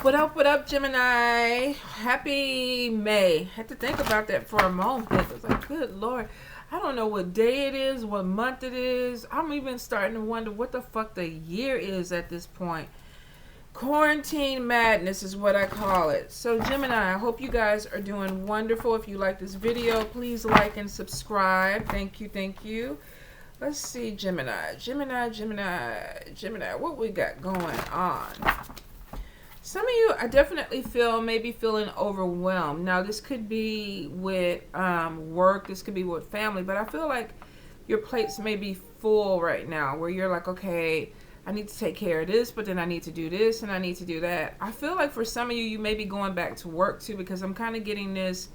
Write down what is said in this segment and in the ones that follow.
What up, Gemini? Happy May. Had to think about that for a moment. I was like, good Lord. I don't know what day it is, what month it is. I'm even starting to wonder what the fuck the year is at this point. Quarantine madness is what I call it. So, Gemini, I hope you guys are doing wonderful. If you like this video, please like and subscribe. Thank you, thank you. Let's see, Gemini. Gemini. What we got going on? Some of you, I definitely feel maybe feeling overwhelmed. Now, this could be with work. This could be with family. But I feel like your plates may be full right now where you're like, okay, I need to take care of this, but then I need to do this and I need to do that. I feel like for some of you, you may be going back to work too, because I'm kind of getting this,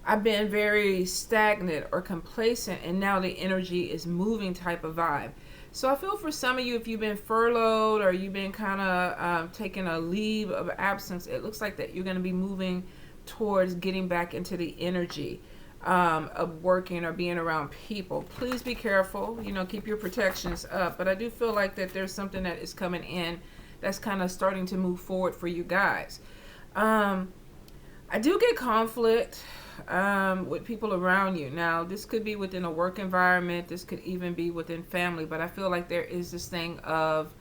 I've been very stagnant or complacent and now the energy is moving type of vibe. So I feel for some of you, if you've been furloughed or you've been kind of taking a leave of absence, it looks like that you're going to be moving towards getting back into the energy of working or being around people. Please be careful, keep your protections up. But I do feel like that there's something that is coming in that's kind of starting to move forward for you guys. I do get conflict with people around you. Now, this could be within a work environment. This could even be within family. But I feel like there is this thing of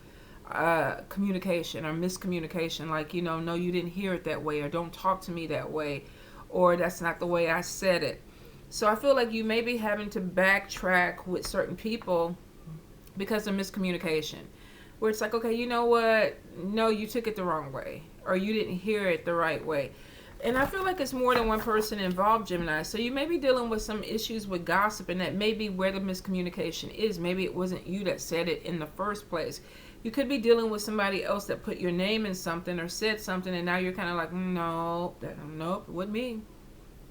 communication or miscommunication. Like, no, you didn't hear it that way, or don't talk to me that way, or that's not the way I said it. So I feel like you may be having to backtrack with certain people because of miscommunication. Where it's like, okay, you know what? No, you took it the wrong way, or you didn't hear it the right way. And I feel like it's more than one person involved, Gemini. So you may be dealing with some issues with gossip, and that may be where the miscommunication is. Maybe it wasn't you that said it in the first place. You could be dealing with somebody else that put your name in something or said something, and now you're kind of like, nope, it wasn't me.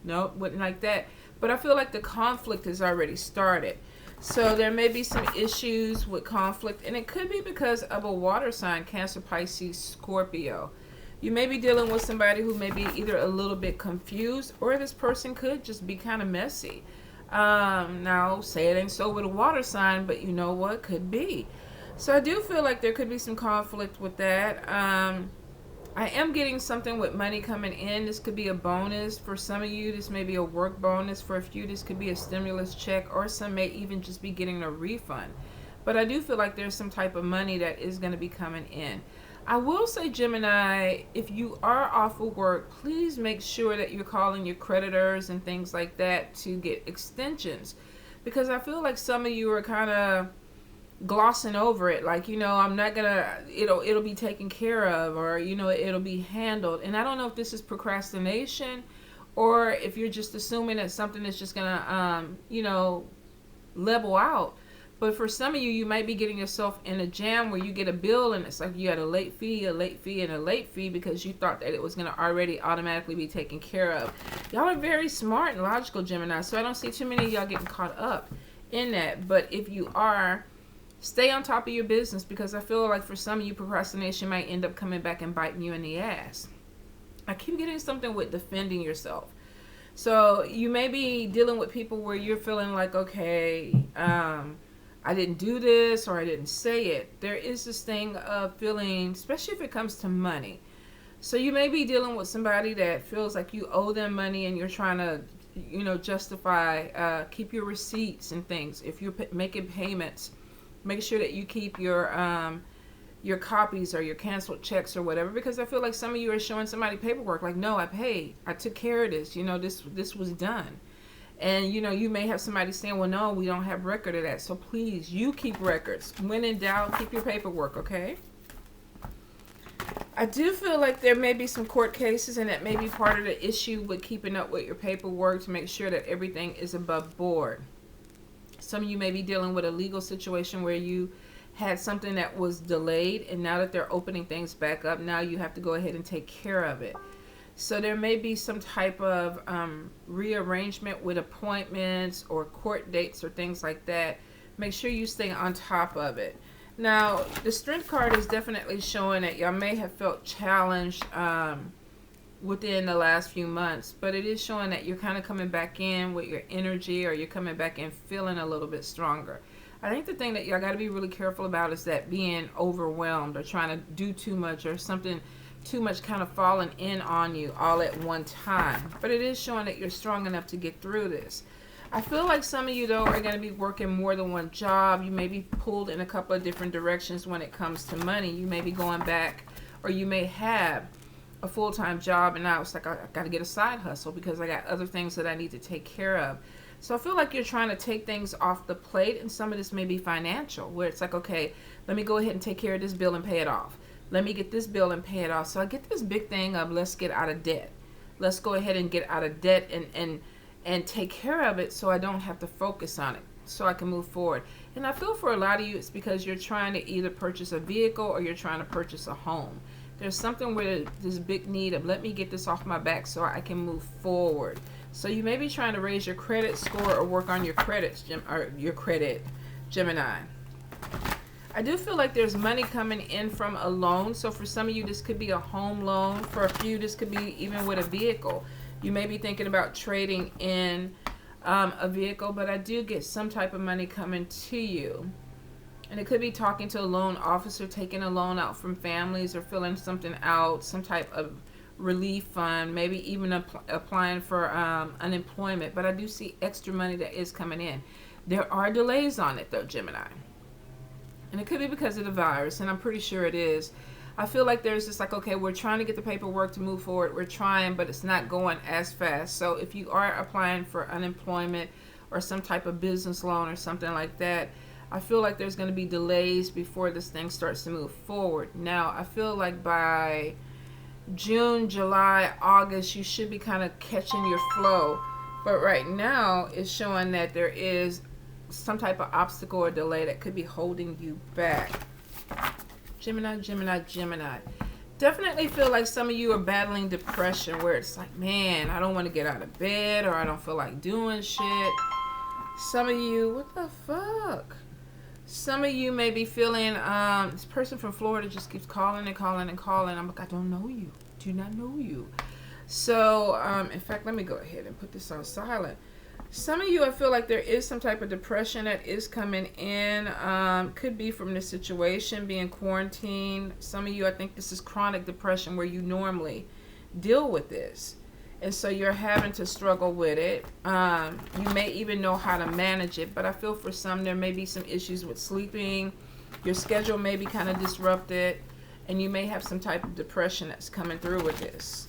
Nope, wasn't like that. But I feel like the conflict has already started. So there may be some issues with conflict, and it could be because of a water sign, Cancer, Pisces, Scorpio. You may be dealing with somebody who may be either a little bit confused, or this person could just be kind of messy. Now, say it ain't so with a water sign, but you know what? Could be. So I do feel like there could be some conflict with that. I am getting something with money coming in. This could be a bonus for some of you. This may be a work bonus for a few. This could be a stimulus check, or some may even just be getting a refund. But I do feel like there's some type of money that is going to be coming in. I will say, Gemini, if you are off of work, please make sure that you're calling your creditors and things like that to get extensions. Because I feel like some of you are kind of glossing over it. Like, I'm not going to, it'll be taken care of, or, it'll be handled. And I don't know if this is procrastination, or if you're just assuming that something is just going to, level out. But for some of you, you might be getting yourself in a jam where you get a bill and it's like you had a late fee, and a late fee because you thought that it was going to already automatically be taken care of. Y'all are very smart and logical, Gemini, so I don't see too many of y'all getting caught up in that. But if you are, stay on top of your business, because I feel like for some of you, procrastination might end up coming back and biting you in the ass. I keep getting something with defending yourself. So you may be dealing with people where you're feeling like, okay, I didn't do this, or I didn't say it. There is this thing of feeling, especially if it comes to money. So you may be dealing with somebody that feels like you owe them money, and you're trying to, justify, keep your receipts and things. If you're making payments, make sure that you keep your copies or your canceled checks or whatever, because I feel like some of you are showing somebody paperwork like, no, I paid. I took care of this. This was done. And, you may have somebody saying, well, no, we don't have record of that. So please, you keep records. When in doubt, keep your paperwork, okay? I do feel like there may be some court cases, and that may be part of the issue with keeping up with your paperwork to make sure that everything is above board. Some of you may be dealing with a legal situation where you had something that was delayed, and now that they're opening things back up, now you have to go ahead and take care of it. So there may be some type of rearrangement with appointments or court dates or things like that. Make sure you stay on top of it. Now, the Strength card is definitely showing that y'all may have felt challenged within the last few months, but it is showing that you're kind of coming back in with your energy, or you're coming back in feeling a little bit stronger. I think the thing that y'all got to be really careful about is that being overwhelmed or trying to do too much, or something too much kind of falling in on you all at one time. But it is showing that you're strong enough to get through this. I feel like some of you, though, are going to be working more than one job. You may be pulled in a couple of different directions when it comes to money. You may be going back, or you may have a full-time job, and now it's like, I got to get a side hustle because I got other things that I need to take care of. So I feel like you're trying to take things off the plate, and some of this may be financial, where it's like, okay, let me go ahead and take care of this bill and pay it off. Let me get this bill and pay it off. So I get this big thing of let's get out of debt. Let's go ahead and get out of debt and take care of it so I don't have to focus on it, so I can move forward. And I feel for a lot of you, it's because you're trying to either purchase a vehicle or you're trying to purchase a home. There's something where this big need of let me get this off my back so I can move forward. So you may be trying to raise your credit score or work on your credits, Gemini. I do feel like there's money coming in from a loan. So for some of you, this could be a home loan. For a few, this could be even with a vehicle. You may be thinking about trading in a vehicle, but I do get some type of money coming to you. And it could be talking to a loan officer, taking a loan out from families, or filling something out, some type of relief fund, maybe even applying for unemployment. But I do see extra money that is coming in. There are delays on it, though, Gemini. And it could be because of the virus, and I'm pretty sure it is. I feel like there's just like, okay, we're trying to get the paperwork to move forward. We're trying, but it's not going as fast. So if you are applying for unemployment or some type of business loan or something like that, I feel like there's going to be delays before this thing starts to move forward. Now, I feel like by June, July, August, you should be kind of catching your flow. But right now, it's showing that there is some type of obstacle or delay that could be holding you back. Gemini, Gemini, Gemini. Definitely feel like some of you are battling depression, where it's like, man, I don't want to get out of bed, or I don't feel like doing shit. Some of you, what the fuck? Some of you may be feeling, this person from Florida just keeps calling and calling and calling. I'm like, I don't know you. Do not know you. So, in fact, let me go ahead and put this on silent. Some of you, I feel like there is some type of depression that is coming in. Could be from the situation, being quarantined. Some of you, I think this is chronic depression where you normally deal with this. And so you're having to struggle with it. You may even know how to manage it. But I feel for some, there may be some issues with sleeping. Your schedule may be kind of disrupted. And you may have some type of depression that's coming through with this.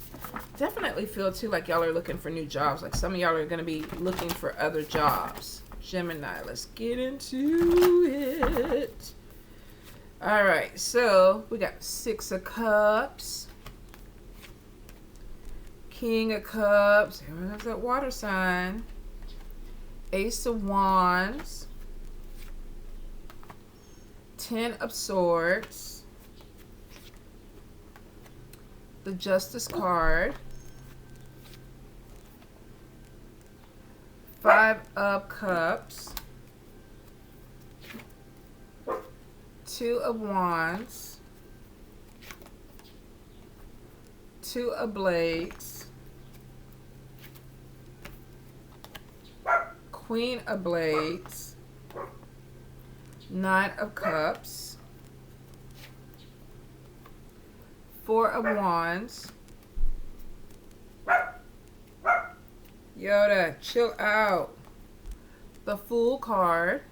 Definitely feel too like y'all are looking for new jobs. Like some of y'all are going to be looking for other jobs. Gemini, let's get into it. All right, so we got 6 of Cups, King of Cups. There's that water sign. Ace of Wands, 10 of Swords, the Justice card, 5 of Cups, 2 of Wands, 2 of Blades, Queen of Blades, 9 of Cups, 4 of Wands. Yoda, chill out. The Fool card.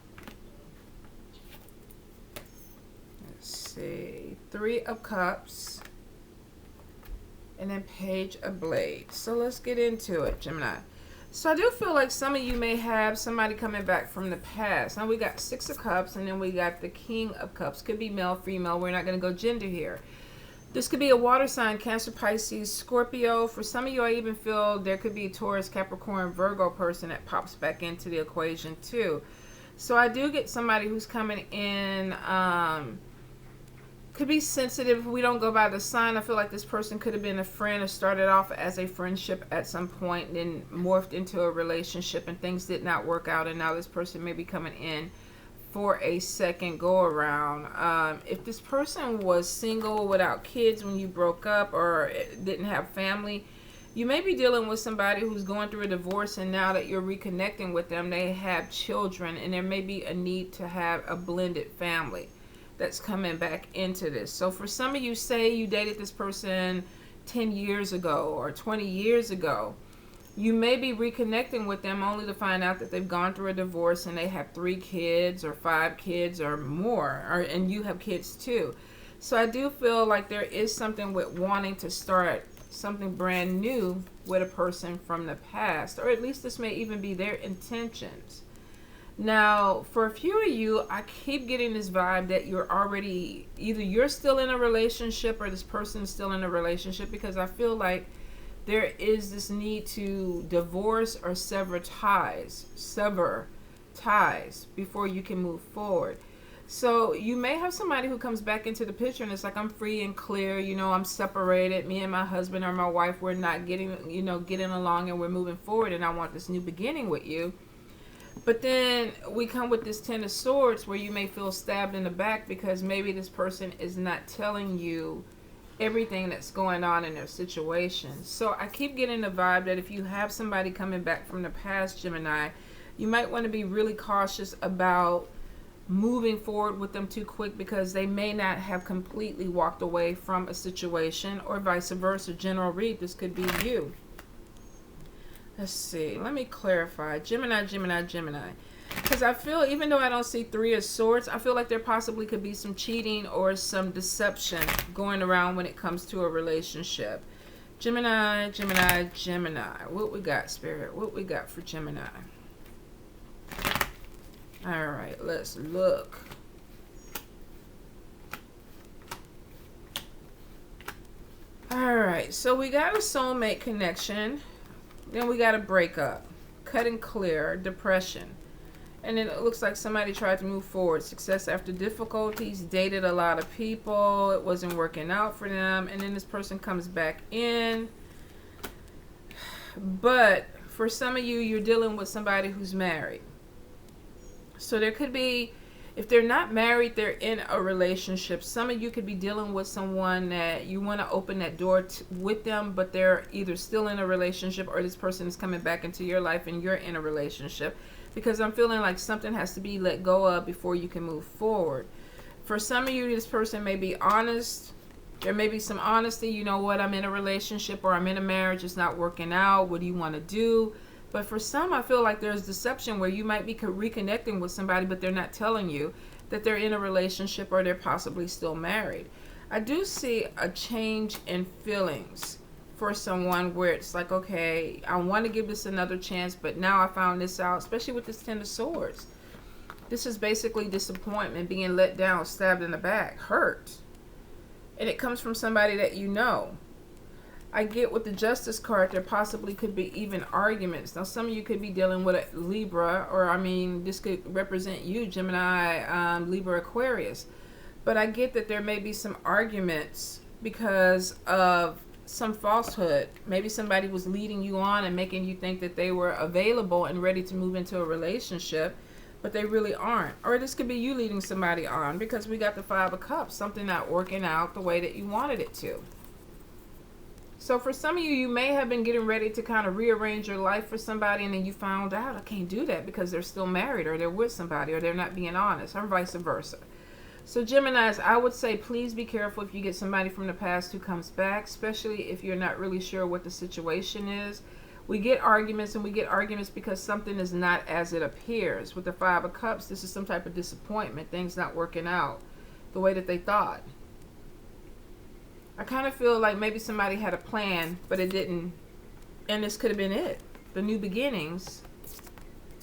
Let's see. 3 of Cups. And then Page of Blades. So let's get into it, Gemini. So I do feel like some of you may have somebody coming back from the past. Now we got 6 of Cups, and then we got the King of Cups. Could be male, female. We're not going to go gender here. This could be a water sign, Cancer, Pisces, Scorpio. For some of you, I even feel there could be a Taurus, Capricorn, Virgo person that pops back into the equation too. So I do get somebody who's coming in, could be sensitive. If we don't go by the sign, I feel like this person could have been a friend or started off as a friendship at some point and then morphed into a relationship and things did not work out. And now this person may be coming in for a second go around. If this person was single without kids when you broke up or didn't have family, you may be dealing with somebody who's going through a divorce, and now that you're reconnecting with them, they have children, and there may be a need to have a blended family. that's coming back into this. So for some of you, say you dated this person 10 years ago or 20 years ago, you may be reconnecting with them only to find out that they've gone through a divorce and they have 3 kids or 5 kids or more, and you have kids too. So I do feel like there is something with wanting to start something brand new with a person from the past, or at least this may even be their intentions. Now, for a few of you, I keep getting this vibe that you're already, either you're still in a relationship or this person is still in a relationship, because I feel like there is this need to divorce or sever ties before you can move forward. So you may have somebody who comes back into the picture and it's like, I'm free and clear, I'm separated, me and my husband or my wife, we're not getting along, and we're moving forward, and I want this new beginning with you. But then we come with this 10 of Swords where you may feel stabbed in the back because maybe this person is not telling you everything that's going on in their situation. So I keep getting the vibe that if you have somebody coming back from the past, Gemini, you might want to be really cautious about moving forward with them too quick, because they may not have completely walked away from a situation, or vice versa. General read, this could be you. Let's see. Let me clarify. Gemini. Because I feel, even though I don't see 3 of Swords, I feel like there possibly could be some cheating or some deception going around when it comes to a relationship. Gemini. What we got, Spirit? What we got for Gemini? All right, let's look. All right, so we got a soulmate connection. Then we got a breakup, cut and clear, depression. And then it looks like somebody tried to move forward. Success after difficulties, dated a lot of people. It wasn't working out for them. And then this person comes back in. But for some of you, you're dealing with somebody who's married. So there could be, if they're not married, they're in a relationship. Some of you could be dealing with someone that you want to open that door with them, but they're either still in a relationship or this person is coming back into your life and you're in a relationship. Because I'm feeling like something has to be let go of before you can move forward. For some of you, this person may be honest. There may be some honesty. You know what? I'm in a relationship or I'm in a marriage. It's not working out. What do you want to do? But for some, I feel like there's deception where you might be reconnecting with somebody, but they're not telling you that they're in a relationship or they're possibly still married. I do see a change in feelings for someone where it's like, okay, I want to give this another chance, but now I found this out, especially with this 10 of Swords. This is basically disappointment, being let down, stabbed in the back, hurt. And it comes from somebody that you know. I get with the Justice card, there possibly could be even arguments. Now, some of you could be dealing with a Libra, or this could represent you, Gemini, Libra, Aquarius. But I get that there may be some arguments because of some falsehood. Maybe somebody was leading you on and making you think that they were available and ready to move into a relationship, but they really aren't. Or this could be you leading somebody on, because we got the 5 of Cups, something not working out the way that you wanted it to. So for some of you, you may have been getting ready to kind of rearrange your life for somebody, and then you found out, I can't do that because they're still married, or they're with somebody, or they're not being honest, or vice versa. So Geminis, I would say please be careful if you get somebody from the past who comes back, especially if you're not really sure what the situation is. We get arguments, and we get arguments because something is not as it appears. With the 5 of Cups, this is some type of disappointment, things not working out the way that they thought. I kind of feel like maybe somebody had a plan, but it didn't. And this could have been it. The new beginnings.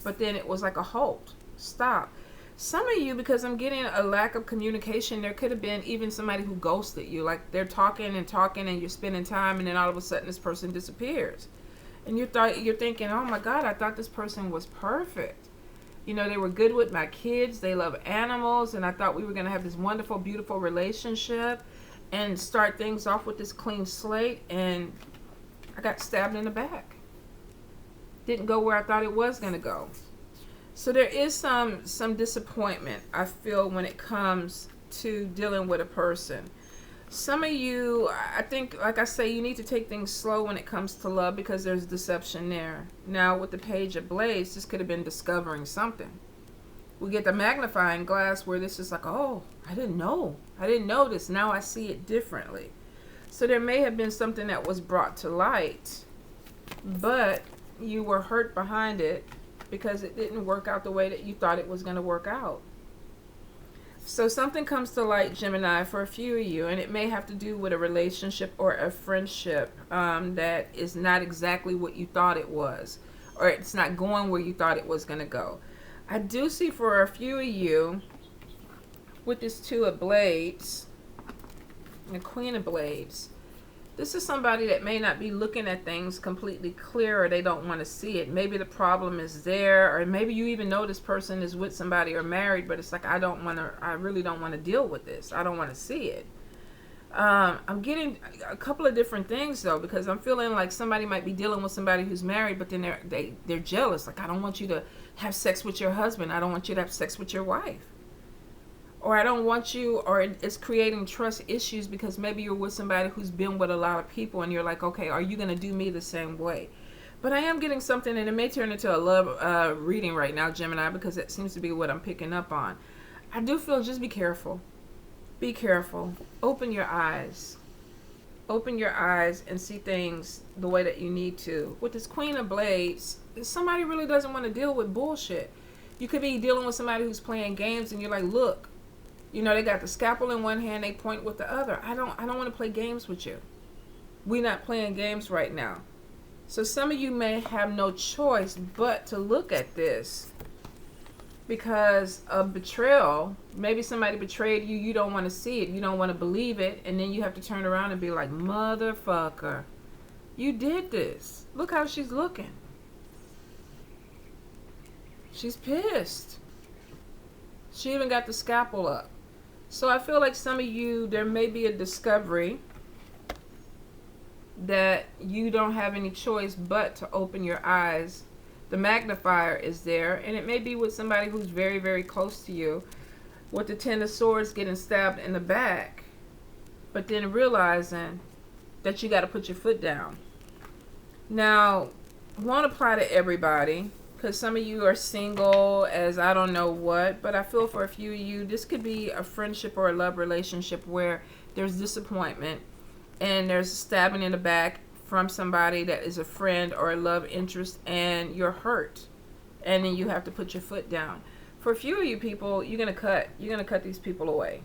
But then it was like a halt. Stop. Some of you, because I'm getting a lack of communication, there could have been even somebody who ghosted you. Like they're talking and talking and you're spending time, and then all of a sudden this person disappears. And you're thinking, oh my God, I thought this person was perfect. They were good with my kids. They love animals. And I thought we were going to have this wonderful, beautiful relationship and start things off with this clean slate, and I got stabbed in the back. Didn't go where I thought it was going to go. So there is some disappointment, I feel, when it comes to dealing with a person. Some of you, I think, like I say, you need to take things slow when it comes to love, because there's deception there. Now, with the Page of Blades, this could have been discovering something. we get the magnifying glass where this is like, oh, I didn't know this, now I see it differently. So there may have been something that was brought to light, but you were hurt behind it because it didn't work out the way that you thought it was going to work out. So something comes to light, Gemini, for a few of you, and it may have to do with a relationship or a friendship that is not exactly what you thought it was, or it's not going where you thought it was going to go. I do see for a few of you with this Two of Blades and the Queen of Blades, this is somebody that may not be looking at things completely clear, or they don't want to see it. Maybe the problem is there, or maybe you even know this person is with somebody or married, but it's like, I really don't want to deal with this. I don't want to see it. I'm getting a couple of different things though, because I'm feeling like somebody might be dealing with somebody who's married, but then they're jealous. Like, I don't want you to have sex with your husband. I don't want you to have sex with your wife. Or I don't want you, or it's creating trust issues because maybe you're with somebody who's been with a lot of people and you're like, okay, are you going to do me the same way? But I am getting something, and it may turn into a love reading right now, Gemini, because that seems to be what I'm picking up on. I do feel, just be careful. Be careful. Open your eyes. Open your eyes and see things the way that you need to. With this Queen of Blades, somebody really doesn't want to deal with bullshit. You could be dealing with somebody who's playing games and you're like, look, you know, they got the scalpel in one hand, they point with the other. I don't want to play games with you. We're not playing games right now. So some of you may have no choice but to look at this because of betrayal. Maybe somebody betrayed you. You don't want to see it. You don't want to believe it. And then you have to turn around and be like, motherfucker, you did this. Look how she's looking. She's pissed. She even got the scalpel up. So I feel like some of you, there may be a discovery that you don't have any choice but to open your eyes. The magnifier is there, and it may be with somebody who's very, very close to you, with the Ten of Swords getting stabbed in the back, but then realizing that you got to put your foot down. Now, won't apply to everybody, because some of you are single as I don't know what, but I feel for a few of you, this could be a friendship or a love relationship where there's disappointment and there's stabbing in the back from somebody that is a friend or a love interest, and you're hurt, and then you have to put your foot down. For a few of you people, you're gonna cut these people away.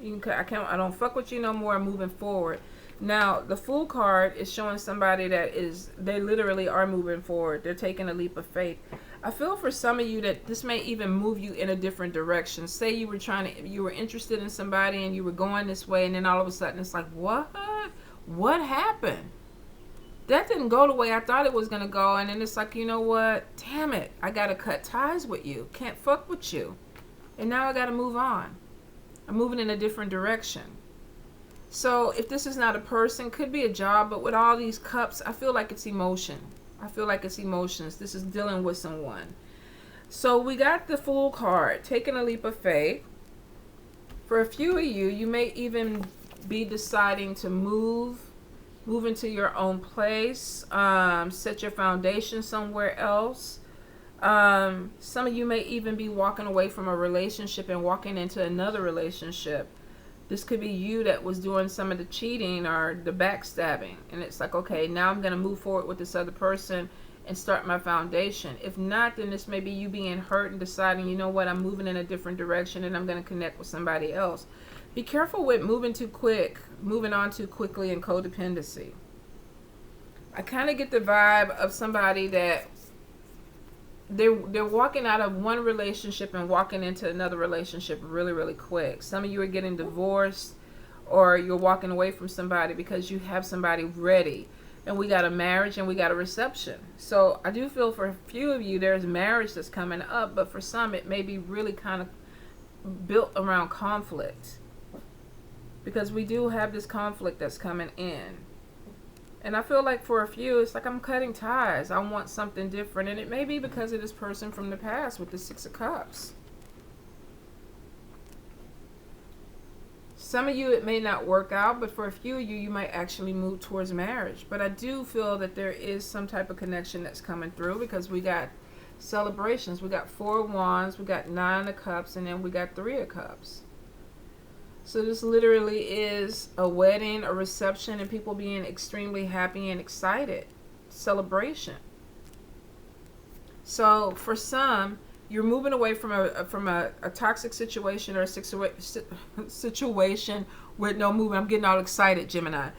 You can cut, I don't fuck with you no more. Moving forward. Now, the Fool card is showing somebody that they literally are moving forward. They're taking a leap of faith. I feel for some of you that this may even move you in a different direction. Say you were interested in somebody and you were going this way, and then all of a sudden it's like, what? What happened? That didn't go the way I thought it was going to go. And then it's like, you know what? Damn it. I got to cut ties with you. Can't fuck with you. And now I got to move on. I'm moving in a different direction. So if this is not a person, could be a job, but with all these cups, I feel like it's emotion. I feel like it's emotions. This is dealing with someone. So we got the Fool card, taking a leap of faith. For a few of you, you may even be deciding to move into your own place, set your foundation somewhere else. Some of you may even be walking away from a relationship and walking into another relationship. This could be you that was doing some of the cheating or the backstabbing. And it's like, okay, now I'm going to move forward with this other person and start my foundation. If not, then this may be you being hurt and deciding, you know what, I'm moving in a different direction and I'm going to connect with somebody else. Be careful with moving on too quickly in codependency. I kind of get the vibe of somebody that they're walking out of one relationship and walking into another relationship really, really quick. Some of you are getting divorced, or you're walking away from somebody because you have somebody ready. And we got a marriage and we got a reception. So I do feel for a few of you there's marriage that's coming up, but for some it may be really kind of built around conflict. Because we do have this conflict that's coming in. And I feel like for a few, it's like I'm cutting ties. I want something different. And it may be because of this person from the past with the Six of Cups. Some of you, it may not work out, but for a few of you, you might actually move towards marriage. But I do feel that there is some type of connection that's coming through, because we got celebrations. We got 4 of Wands, we got 9 of Cups, and then we got 3 of Cups. So this literally is a wedding, a reception, and people being extremely happy and excited. Celebration. So for some, you're moving away from a toxic situation or a situation with no movement. I'm getting all excited, Gemini.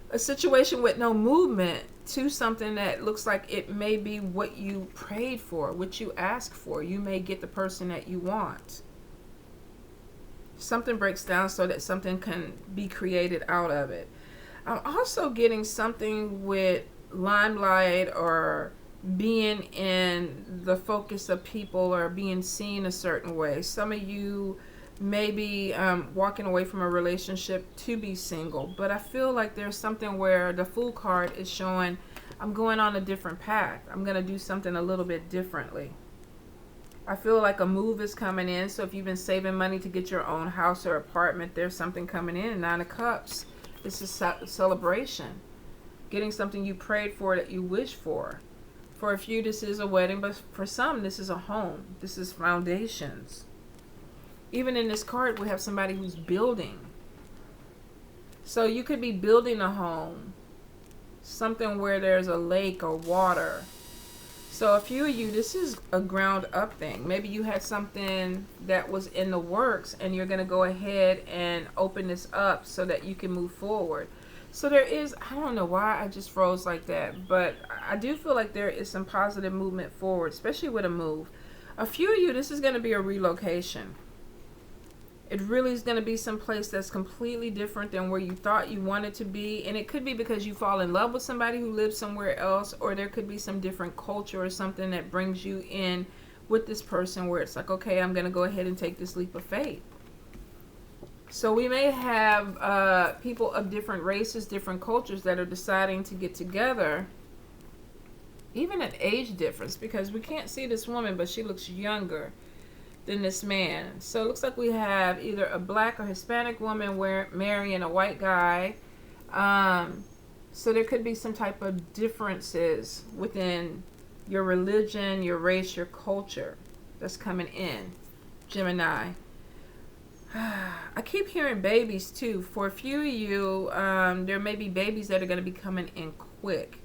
A situation with no movement to something that looks like it may be what you prayed for, what you asked for. You may get the person that you want. Something breaks down so that something can be created out of it. I'm also getting something with limelight or being in the focus of people or being seen a certain way. Some of you may be walking away from a relationship to be single, but I feel like there's something where the Fool card is showing I'm going on a different path. I'm going to do something a little bit differently. I feel like a move is coming in. So if you've been saving money to get your own house or apartment, there's something coming in. 9 of Cups. This is celebration. Getting something you prayed for that you wish for. For a few, this is a wedding, but for some, this is a home. This is foundations. Even in this card, we have somebody who's building. So you could be building a home. Something where there's a lake or water. So a few of you, this is a ground up thing. Maybe you had something that was in the works and you're going to go ahead and open this up so that you can move forward. So there is, I don't know why I just froze like that, but I do feel like there is some positive movement forward, especially with a move. A few of you, this is going to be a relocation. It really is going to be someplace that's completely different than where you thought you wanted to be. And it could be because you fall in love with somebody who lives somewhere else, or there could be some different culture or something that brings you in with this person where it's like, okay, I'm going to go ahead and take this leap of faith. So we may have people of different races, different cultures that are deciding to get together. Even an age difference, because we can't see this woman, but she looks younger than this man. So it looks like we have either a black or Hispanic woman marrying a white guy. So there could be some type of differences within your religion, your race, your culture that's coming in, Gemini. I keep hearing babies too. For a few of you, there may be babies that are going to be coming in quick.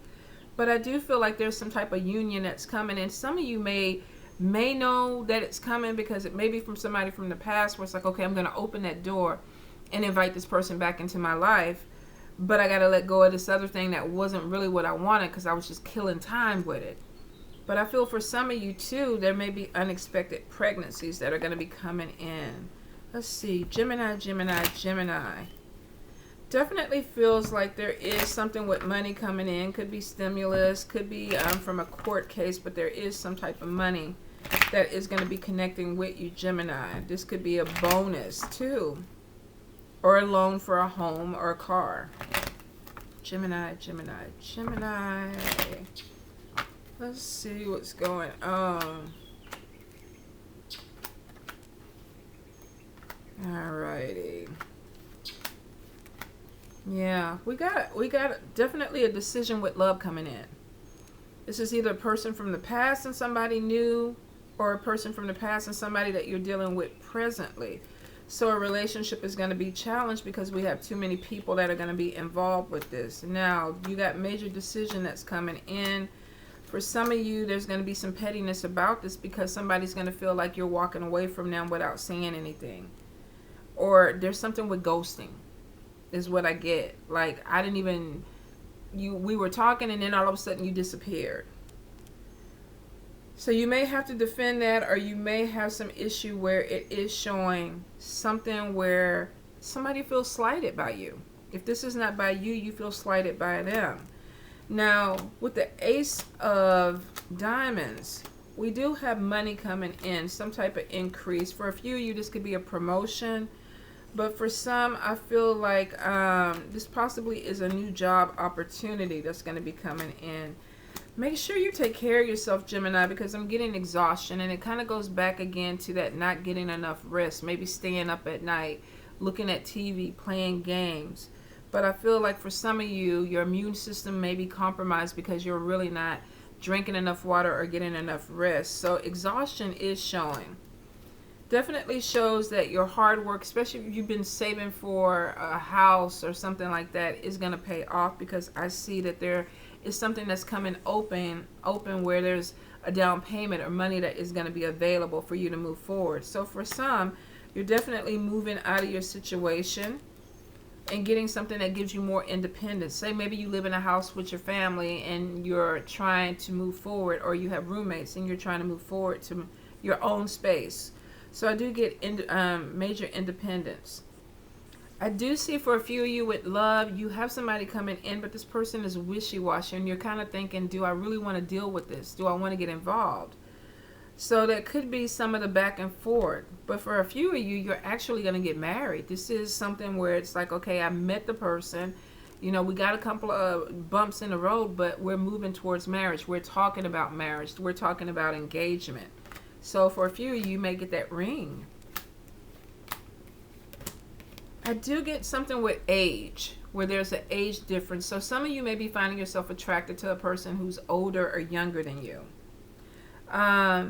But I do feel like there's some type of union that's coming in. Some of you may know that it's coming because it may be from somebody from the past where it's like, okay, I'm going to open that door and invite this person back into my life, but I got to let go of this other thing that wasn't really what I wanted because I was just killing time with it. But I feel for some of you too, there may be unexpected pregnancies that are going to be coming in. Let's see, Gemini. Definitely feels like there is something with money coming in. Could be stimulus, could be from a court case, but there is some type of money that is going to be connecting with you, Gemini. This could be a bonus too, or a loan for a home or a car. Gemini. Let's see what's going on. Alrighty. Yeah, we got definitely a decision with love coming in. This is either a person from the past and somebody new, or a person from the past and somebody that you're dealing with presently. So a relationship is going to be challenged because we have too many people that are going to be involved with this. Now, you got major decision that's coming in. For some of you, there's going to be some pettiness about this because somebody's going to feel like you're walking away from them without saying anything. Or there's something with ghosting. Is what I get. Like, I didn't even, we were talking and then all of a sudden you disappeared. So you may have to defend that, or you may have some issue where it is showing something where somebody feels slighted by you. If this is not by you, you feel slighted by them. Now, with the Ace of Diamonds, we do have money coming in, some type of increase. For a few of you, this could be a promotion. But for some, I feel like this possibly is a new job opportunity that's going to be coming in. Make sure you take care of yourself, Gemini, because I'm getting exhaustion. And it kind of goes back again to that not getting enough rest. Maybe staying up at night, looking at TV, playing games. But I feel like for some of you, your immune system may be compromised because you're really not drinking enough water or getting enough rest. So exhaustion is showing. Definitely shows that your hard work, especially if you've been saving for a house or something like that, is going to pay off, because I see that there is something that's coming open where there's a down payment or money that is going to be available for you to move forward. So for some, you're definitely moving out of your situation and getting something that gives you more independence. Say maybe you live in a house with your family and you're trying to move forward, or you have roommates and you're trying to move forward to your own space. So I do get major independence. I do see for a few of you with love, you have somebody coming in, but this person is wishy-washy, and you're kind of thinking, do I really want to deal with this? Do I want to get involved? So that could be some of the back and forth. But for a few of you, you're actually going to get married. This is something where it's like, okay, I met the person. You know, we got a couple of bumps in the road, but we're moving towards marriage. We're talking about marriage. We're talking about engagement. So for a few of you, you may get that ring. I do get something with age, where there's an age difference. So some of you may be finding yourself attracted to a person who's older or younger than you. I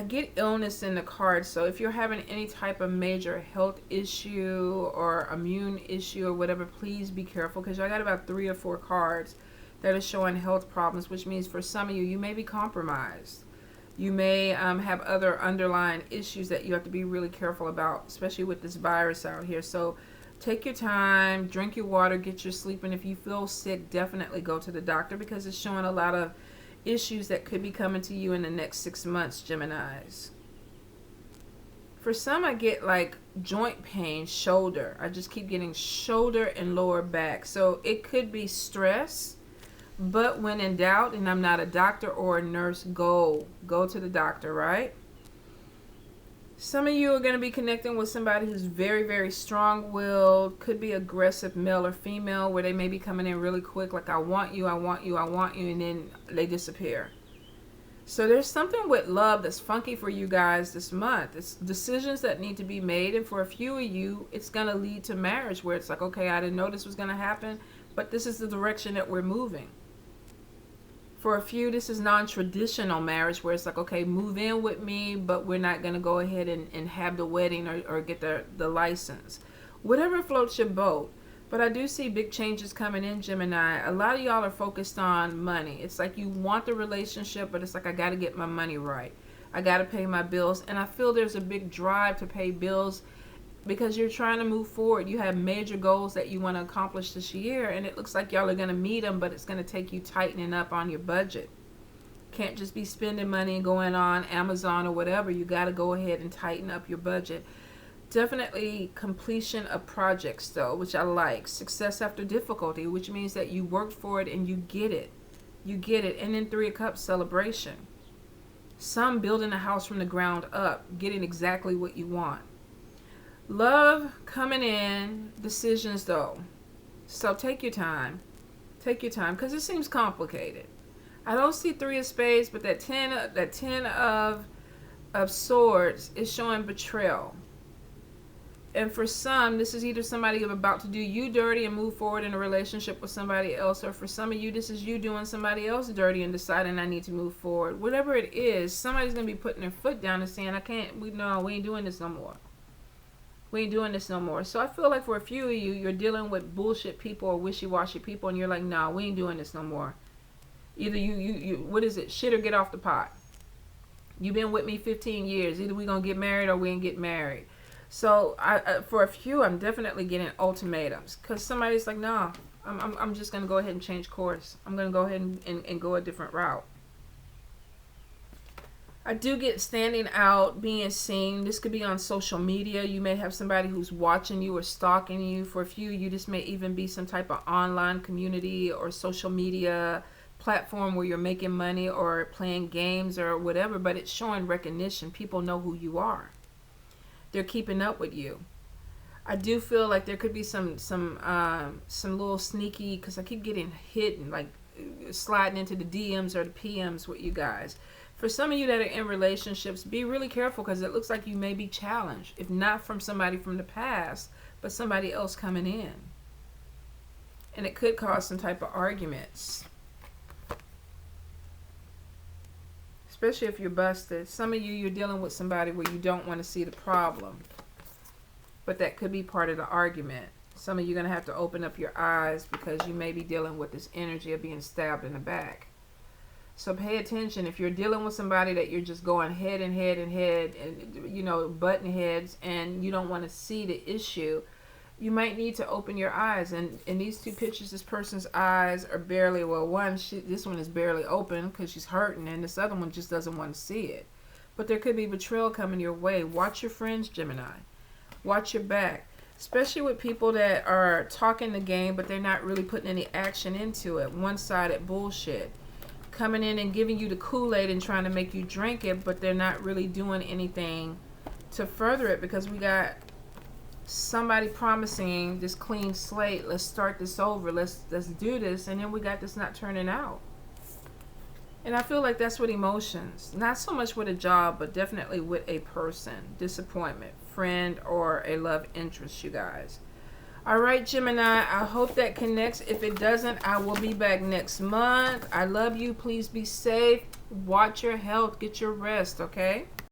get illness in the card. So if you're having any type of major health issue or immune issue or whatever, please be careful, because I got about 3 or 4 cards that are showing health problems, which means for some of you, you may be compromised. You may have other underlying issues that you have to be really careful about, especially with this virus out here. So take your time, drink your water, get your sleep, and if you feel sick, definitely go to the doctor, because it's showing a lot of issues that could be coming to you in the next 6 months, Geminis. For some, I get like joint pain, shoulder. I just keep getting shoulder and lower back. So it could be stress. But when in doubt, and I'm not a doctor or a nurse, go to the doctor, right? Some of you are going to be connecting with somebody who's very, very strong-willed, could be aggressive, male or female, where they may be coming in really quick, like I want you, I want you, I want you, and then they disappear. So there's something with love that's funky for you guys this month. It's decisions that need to be made, and for a few of you, it's going to lead to marriage, where it's like, okay, I didn't know this was going to happen, but this is the direction that we're moving. For a few, this is non-traditional marriage, where it's like, okay, move in with me, but we're not going to go ahead and have the wedding or get the license. Whatever floats your boat. But I do see big changes coming in, Gemini. A lot of y'all are focused on money. It's like you want the relationship, but it's like, I got to get my money right. I got to pay my bills. And I feel there's a big drive to pay bills, because you're trying to move forward. You have major goals that you want to accomplish this year, and it looks like y'all are going to meet them, but it's going to take you tightening up on your budget. Can't just be spending money and going on Amazon or whatever. You got to go ahead and tighten up your budget. Definitely completion of projects, though, which I like. Success after difficulty, which means that you worked for it and you get it. You get it. And then 3 of Cups, celebration. Some building a house from the ground up, getting exactly what you want. Love coming in, decisions though. So take your time. Take your time, because it seems complicated. I don't see 3 of Spades, but that 10 of Swords is showing betrayal. And for some, this is either somebody about to do you dirty and move forward in a relationship with somebody else, or for some of you, this is you doing somebody else dirty and deciding I need to move forward. Whatever it is, somebody's going to be putting their foot down and saying, we ain't doing this no more. We ain't doing this no more. So I feel like for a few of you, you're dealing with bullshit people or wishy-washy people, and you're like, no, we ain't doing this no more. Either you what is it? Shit or get off the pot. You've been with me 15 years. Either we gonna get married or we ain't get married. So for a few, I'm definitely getting ultimatums, because somebody's like, no, I'm just gonna go ahead and change course. I'm gonna go ahead and go a different route. I do get standing out, being seen. This could be on social media. You may have somebody who's watching you or stalking you. For a few, you just may even be some type of online community or social media platform where you're making money or playing games or whatever, but it's showing recognition. People know who you are. They're keeping up with you. I do feel like there could be some little sneaky, because I keep getting hit and like sliding into the DMs or the PMs with you guys. For some of you that are in relationships, be really careful, because it looks like you may be challenged. If not from somebody from the past, but somebody else coming in. And it could cause some type of arguments. especially if you're busted. Some of you, you're dealing with somebody where you don't want to see the problem, but that could be part of the argument. Some of you are going to have to open up your eyes because you may be dealing with this energy of being stabbed in the back. So pay attention. If you're dealing with somebody that you're just going head and head and head and, you know, button heads, and you don't want to see the issue, you might need to open your eyes. And in these two pictures, this person's eyes are barely, well, this one is barely open because she's hurting, and this other one just doesn't want to see it. But there could be betrayal coming your way. Watch your friends, Gemini. Watch your back. Especially with people that are talking the game, but they're not really putting any action into it. One-sided bullshit. Coming in and giving you the Kool-Aid and trying to make you drink it, but they're not really doing anything to further it, because we got somebody promising this clean slate. Let's start this over. Let's do this. And then we got this not turning out. And I feel like that's with emotions. Not so much with a job, but definitely with a person. Disappointment, friend, or a love interest, you guys. All right, Gemini, I hope that connects. If it doesn't, I will be back next month. I love you. Please be safe. Watch your health. Get your rest, okay?